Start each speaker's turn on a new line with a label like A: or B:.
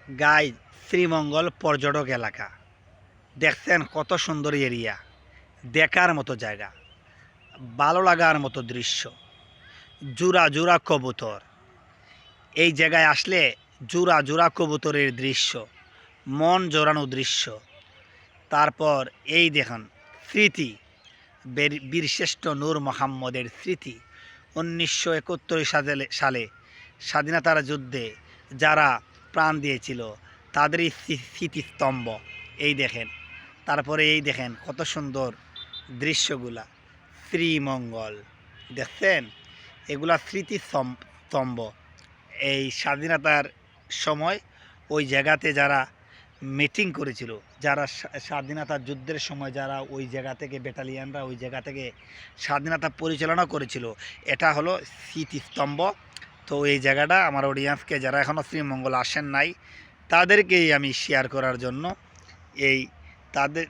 A: Guys, Sreemangal পর্যটক এলাকা দেখছেন, কত সুন্দর এরিয়া, দেখার মতো জায়গা, ভালো লাগার মতো দৃশ্য, জোড়া জোড়া কবুতর। এই জায়গায় আসলে জোড়া জোড়া কবুতরের দৃশ্য, মন জোড়ানো দৃশ্য। তারপর এই দেখুন স্মৃতি, বীরশ্রেষ্ঠ নূর মোহাম্মদের স্মৃতি। 1971 সালে স্বাধীনতার যুদ্ধে যারা প্রাণ দিয়েছিল তাদেরই স্মৃতিস্তম্ভ। এই দেখেন, তারপরে এই দেখেন কত সুন্দর দৃশ্যগুলা। শ্রীমঙ্গল দেখছেন, এগুলা স্মৃতিস্তম্ভ। এই স্বাধীনতার সময় ওই জায়গাতে যারা মিটিং করেছিল, যারা স্বাধীনতা যুদ্ধের সময় যারা ওই জায়গা থেকে ব্যাটালিয়ানরা ওই জায়গা থেকে স্বাধীনতা পরিচালনা করেছিল, এটা হলো স্মৃতিস্তম্ভ। তো এই জায়গাটা আমার অডিয়েন্সকে, যারা এখনও শ্রীমঙ্গল আসেন নাই, তাদেরকেই আমি শেয়ার করার জন্য এই তাদের